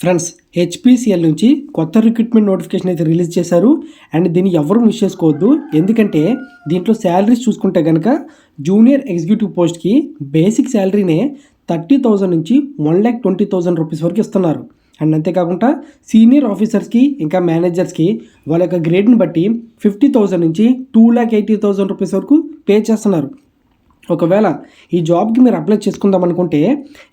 Friends, HPCL నుంచి కొత్త recruitment notification అయితే రిలీజ్ చేశారు. అండ్ దీన్ని ఎవరు మిస్ చేసుకోవద్దు. ఎందుకంటే దీంట్లో శాలరీస్ చూసుకుంటే కనుక జూనియర్ ఎగ్జిక్యూటివ్ పోస్ట్కి బేసిక్ శాలరీనే 30,000 నుంచి 1,20,000 రూపీస్ వరకు ఇస్తున్నారు. అండ్ అంతేకాకుండా సీనియర్ ఆఫీసర్స్కి ఇంకా మేనేజర్స్కి వాళ్ళ యొక్క గ్రేడ్ని బట్టి 50,000 నుంచి 2,80,000 రూపీస్ వరకు పే చేస్తున్నారు. ఒకవేళ ఈ జాబ్కి మీరు అప్లై చేసుకుందాం అనుకుంటే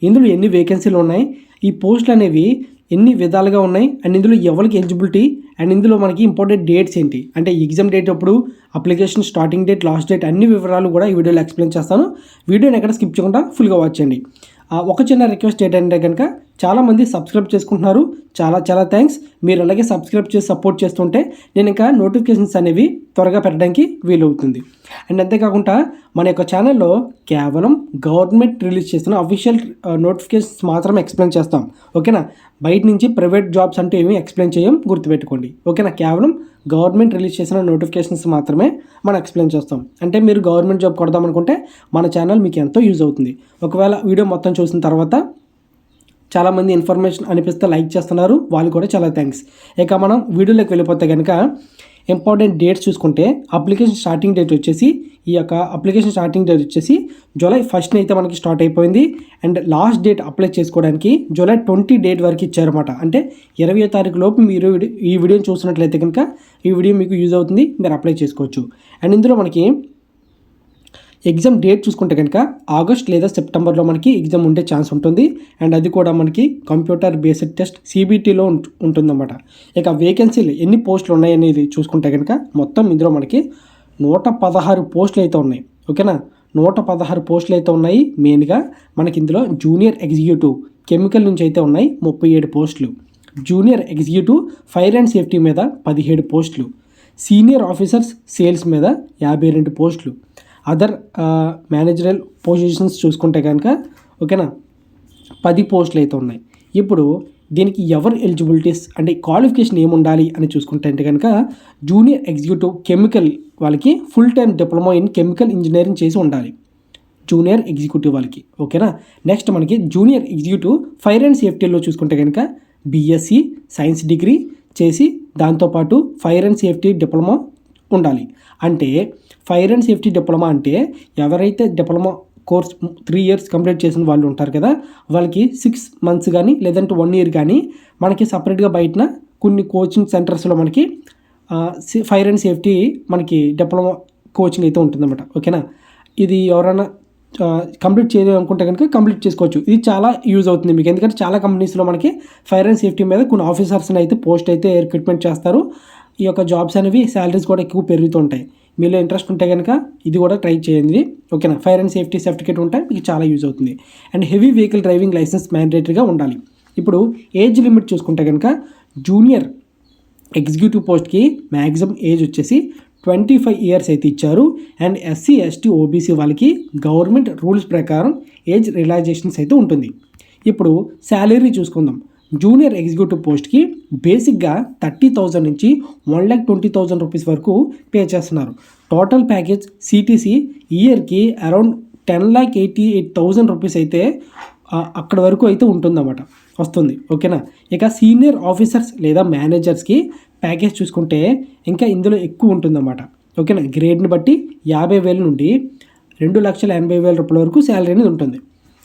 ఇందులో ఎన్ని వేకెన్సీలు ఉన్నాయి, ఈ పోస్టులు అనేవి ఎన్ని విధాలుగా ఉన్నాయి, అండ్ ఇందులో ఎవరికి ఎలిజిబిలిటీ, అండ్ ఇందులో మనకి ఇంపార్టెంట్ డేట్స్ ఏంటి, అంటే ఎగ్జామ్ డేట్ అప్పుడు, application starting date, last date, అన్ని వివరాలు కూడా ఈ వీడియోలో ఎక్స్ప్లెయిన్ చేస్తాను. వీడియోని ఎక్కడ స్కిప్ చేయకుండా ఫుల్గా వాచ్ చేయండి. ఒక చిన్న రిక్వెస్ట్ ఏంటంటే కనుక చాలామంది సబ్స్క్రైబ్ చేసుకుంటున్నారు, చాలా థ్యాంక్స్. మీరు అలాగే సబ్స్క్రైబ్ చేసి సపోర్ట్ చేస్తుంటే నేను ఇంకా నోటిఫికేషన్స్ అనేవి త్వరగా పెట్టడానికి వీలవుతుంది. అండ్ అంతేకాకుండా మన యొక్క ఛానల్లో కేవలం గవర్నమెంట్ రిలీజ్ చేస్తున్న అఫీషియల్ నోటిఫికేషన్స్ మాత్రమే ఎక్స్ప్లెయిన్ చేస్తాం, ఓకేనా. బయట నుంచి ప్రైవేట్ జాబ్స్ అంటూ ఏమీ ఎక్స్ప్లెయిన్ చేయం, గుర్తుపెట్టుకోండి, ఓకేనా. కేవలం గవర్నమెంట్ రిలీజ్ చేసిన నోటిఫికేషన్స్ మాత్రమే మనం ఎక్స్ప్లెయిన్ చేస్తాం. అంటే మీరు గవర్నమెంట్ జాబ్ కొడదాం అనుకుంటే మన ఛానల్ మీకు ఎంతో యూజ్ అవుతుంది. ఒకవేళ వీడియో మొత్తం చూసిన తర్వాత చాలామంది ఇన్ఫర్మేషన్ అనిపిస్తే లైక్ చేస్తున్నారు, వాళ్ళు కూడా చాలా థ్యాంక్స్. ఇక మనం వీడియోలోకి వెళ్ళిపోతే కనుక ఇంపార్టెంట్ డేట్స్ చూసుకుంటే అప్లికేషన్ స్టార్టింగ్ డేట్ వచ్చేసి జూలై 1st అయితే మనకి స్టార్ట్ అయిపోయింది. అండ్ లాస్ట్ డేట్ అప్లై చేసుకోవడానికి జూలై 20 డేట్ వరకు ఇచ్చారన్నమాట. అంటే 20వ తారీఖు లోపు మీరు ఈ వీడియోని చూసినట్లయితే కనుక ఈ వీడియో మీకు యూజ్ అవుతుంది, మీరు అప్లై చేసుకోవచ్చు. అండ్ ఇందులో మనకి ఎగ్జామ్ డేట్ చూసుకుంటే కనుక ఆగస్ట్ లేదా సెప్టెంబర్లో మనకి ఎగ్జామ్ ఉండే ఛాన్స్ ఉంటుంది. అండ్ అది కూడా మనకి కంప్యూటర్ బేస్డ్ టెస్ట్ CBTలో ఉంటుందన్నమాట. ఇక వేకెన్సీలు ఎన్ని పోస్టులు ఉన్నాయనేది చూసుకుంటే కనుక మొత్తం ఇందులో మనకి 116 పోస్టులు అయితే ఉన్నాయి, ఓకేనా. 116 పోస్టులు అయితే ఉన్నాయి. మెయిన్గా మనకి ఇందులో జూనియర్ ఎగ్జిక్యూటివ్ కెమికల్ నుంచి అయితే ఉన్నాయి 37 పోస్టులు, junior executive fire and safety మీద 17 పోస్టులు, సీనియర్ ఆఫీసర్స్ సేల్స్ మీద 52 పోస్టులు, అదర్ మేనేజరల్ పొజిషన్స్ చూసుకుంటే కనుక ఓకేనా 10 పోస్టులు అయితే ఉన్నాయి. ఇప్పుడు దీనికి ఎవరు ఎలిజిబిలిటీస్ అంటే క్వాలిఫికేషన్ ఏముండాలి అని చూసుకుంటే కనుక జూనియర్ ఎగ్జిక్యూటివ్ కెమికల్ వాళ్ళకి full time diploma in chemical engineering చేసి ఉండాలి, జూనియర్ ఎగ్జిక్యూటివ్ వాళ్ళకి, ఓకేనా. నెక్స్ట్ మనకి జూనియర్ ఎగ్జిక్యూటివ్ ఫైర్ అండ్ సేఫ్టీలో చూసుకుంటే కనుక BSc సైన్స్ డిగ్రీ చేసి దాంతోపాటు ఫైర్ అండ్ సేఫ్టీ డిప్లొమా ఉండాలి. అంటే ఫైర్ అండ్ సేఫ్టీ డిప్లొమా అంటే ఎవరైతే డిప్లొమా కోర్స్ 3 years కంప్లీట్ చేసిన వాళ్ళు ఉంటారు కదా, వాళ్ళకి 6 months కానీ లేదంటే 1 year కానీ మనకి సపరేట్గా బయటన కొన్ని కోచింగ్ సెంటర్స్లో మనకి ఫైర్ అండ్ సేఫ్టీ మనకి డిప్లొమా కోచింగ్ అయితే ఉంటుందన్నమాట, ఓకేనా. ఇది ఎవరైనా కంప్లీట్ చేయాలనుకుంటే కనుక కంప్లీట్ చేసుకోవచ్చు. ఇది చాలా యూజ్ అవుతుంది మీకు, ఎందుకంటే చాలా కంపెనీస్లో మనకి ఫైర్ అండ్ సేఫ్టీ మీద కొన్ని ఆఫీసర్స్ని అయితే పోస్ట్ అయితే రిక్రూట్మెంట్ చేస్తారు. ఈ యొక్క జాబ్స్ అనేవి శాలరీస్ కూడా ఎక్కువ పెరుగుతుంటాయి. మీలో ఇంట్రెస్ట్ ఉంటే కనుక ఇది కూడా ట్రై చేయండి, ఓకేనా. ఫైర్ అండ్ సేఫ్టీ సర్టిఫికేట్ ఉంటే మీకు చాలా యూజ్ అవుతుంది. And heavy vehicle driving licence మ్యాండేటరీగా ఉండాలి. ఇప్పుడు ఏజ్ లిమిట్ చూసుకుంటే కనుక జూనియర్ ఎగ్జిక్యూటివ్ పోస్ట్కి మ్యాక్సిమం ఏజ్ వచ్చేసి 25 years అయితే ఇచ్చారు. అండ్ SC ST OBC వాళ్ళకి గవర్నమెంట్ రూల్స్ ప్రకారం ఏజ్ రిలాక్సేషన్స్ అయితే ఉంటుంది. ఇప్పుడు శాలరీ చూసుకుందాం. జూనియర్ ఎగ్జిక్యూటివ్ పోస్ట్కి బేసిక్గా 30,000 నుంచి 1,20,000 రూపీస్ వరకు పే చేస్తున్నారు. టోటల్ ప్యాకేజ్ CTC ఇయర్కి అరౌండ్ 10,88,000 రూపీస్ అయితే అక్కడ వరకు అయితే ఉంటుందన్నమాట, వస్తుంది, ఓకేనా. ఇక సీనియర్ ఆఫీసర్స్ లేదా మేనేజర్స్కి ప్యాకేజ్ చూసుకుంటే ఇంకా ఇందులో ఎక్కువ ఉంటుందన్నమాట, ఓకేనా. గ్రేడ్ని బట్టి 50,000 నుండి 2,80,000 రూపాయల వరకు శాలరీ అనేది ఉంటుంది.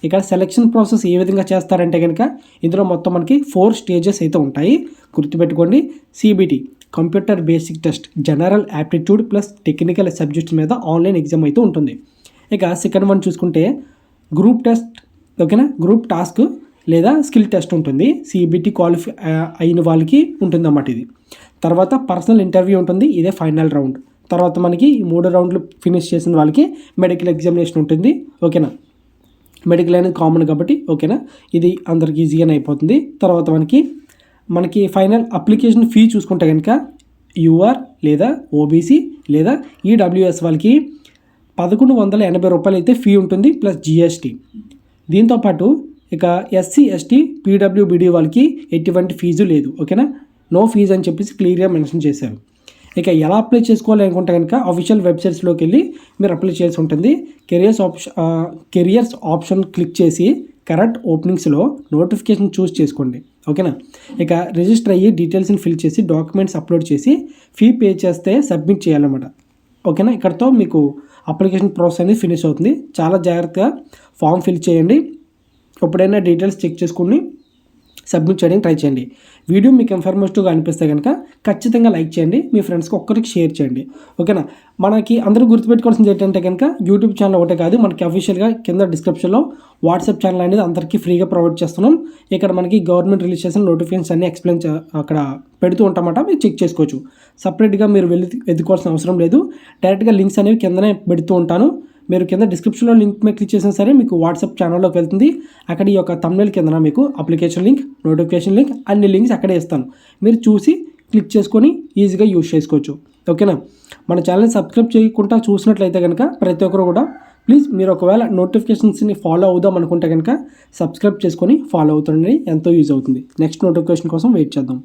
ఇక్కడ సెలెక్షన్ ప్రాసెస్ ఏ విధంగా చేస్తారంటే కనుక ఇందులో మొత్తం మనకి 4 stages అయితే ఉంటాయి, గుర్తుపెట్టుకోండి. CBT computer basic test, general aptitude plus technical subjects మీద ఆన్లైన్ ఎగ్జామ్ అయితే ఉంటుంది. ఇక సెకండ్ వన్ చూసుకుంటే గ్రూప్ టెస్ట్, ఓకేనా. గ్రూప్ టాస్క్ లేదా స్కిల్ టెస్ట్ ఉంటుంది. CBT క్వాలిఫై అయిన వాళ్ళకి ఉంటుందన్నమాట ఇది. తర్వాత పర్సనల్ ఇంటర్వ్యూ ఉంటుంది, ఇదే ఫైనల్ రౌండ్. తర్వాత మనకి ఈ 3 రౌండ్లు ఫినిష్ చేసిన వాళ్ళకి మెడికల్ ఎగ్జామినేషన్ ఉంటుంది, ఓకేనా. మెడికల్ అనేది కామన్ కాబట్టి ఓకేనా, ఇది అందరికి ఈజీగానే అయిపోతుంది. తర్వాత మనకి ఫైనల్ అప్లికేషన్ ఫీ చూసుకుంటే కనుక UR లేదా OBC లేదా EWS వాళ్ళకి 1,180 రూపాయలు అయితే ఫీ ఉంటుంది ప్లస్ GST. దీంతోపాటు ఇక SC ST PWBD వాళ్ళకి ఎటువంటి ఫీజు లేదు, ఓకేనా. నో ఫీజు అని చెప్పేసి క్లియర్గా మెన్షన్ చేశారు. ఇక ఎలా అప్లై చేసుకోవాలి అనుకుంటే కనుక అఫీషియల్ వెబ్సైట్స్లోకి వెళ్ళి మీరు అప్లై చేయాల్సి ఉంటుంది. కెరియర్స్ ఆప్షన్ క్లిక్ చేసి కరెంట్ ఓపెనింగ్స్లో నోటిఫికేషన్ చూస్ చేసుకోండి. ఓకేనా. ఇక రిజిస్టర్ అయ్యి డీటెయిల్స్ని ఫిల్ చేసి డాక్యుమెంట్స్ అప్లోడ్ చేసి ఫీ పే చేస్తే సబ్మిట్ చేయాలన్నమాట. ఓకేనా. ఇక్కడతో మీకు అప్లికేషన్ ప్రాసెస్ అనేది ఫినిష్ అవుతుంది. చాలా జాగ్రత్తగా ఫామ్ ఫిల్ చేయండి. ఎప్పుడైనా డీటెయిల్స్ చెక్ చేసుకుని సబ్మిట్ చేయడానికి ట్రై చేయండి. వీడియో మీకు ఇన్ఫర్మేటివ్గా అనిపిస్తే కనుక ఖచ్చితంగా లైక్ చేయండి, మీ ఫ్రెండ్స్కి ఒక్కరికి షేర్ చేయండి. ఓకేనా. మనకి అందరూ గుర్తుపెట్టుకోవాల్సింది ఏంటంటే కనుక యూట్యూబ్ ఛానల్ ఒకటే కాదు, మనకి అఫీషియల్గా కింద డిస్క్రిప్షన్లో వాట్సాప్ ఛానల్ అనేది అందరికీ ఫ్రీగా ప్రొవైడ్ చేస్తున్నాం. ఇక్కడ మనకి గవర్నమెంట్ రిలీజ్ చేసిన నోటిఫికేషన్స్ అన్ని ఎక్స్ప్లెయిన్ అక్కడ పెడుతూ ఉంటామట, మీరు చెక్ చేసుకోవచ్చు. సపరేట్గా మీరు వెళ్ళి వెతుకోవాల్సిన అవసరం లేదు. డైరెక్ట్గా లింక్స్ అనేవి కిందనే పెడుతూ ఉంటాను. మీరు కింద డిస్క్రిప్షన్లో లింక్ మీద క్లిక్ చేసినా సరే మీకు వాట్సాప్ ఛానల్లోకి వెళ్తుంది. అక్కడ ఈ యొక్క థంబ్నెయిల్ కింద మీకు అప్లికేషన్ లింక్, నోటిఫికేషన్ లింక్, అన్ని లింక్స్ అక్కడే ఇస్తాను. మీరు చూసి క్లిక్ చేసుకొని ఈజీగా యూజ్ చేసుకోవచ్చు. ఓకేనా. మన ఛానల్ని సబ్స్క్రైబ్ చేయకుండా చూసినట్లయితే కనుక ప్రతి ఒక్కరు కూడా ప్లీజ్ మీరు ఒకవేళ నోటిఫికేషన్స్ని ఫాలో అవుదాం అనుకుంటే కనుక సబ్స్క్రైబ్ చేసుకొని ఫాలో అవుతుండండి, ఎంతో యూజ్ అవుతుంది. నెక్స్ట్ నోటిఫికేషన్ కోసం వెయిట్ చేద్దాం.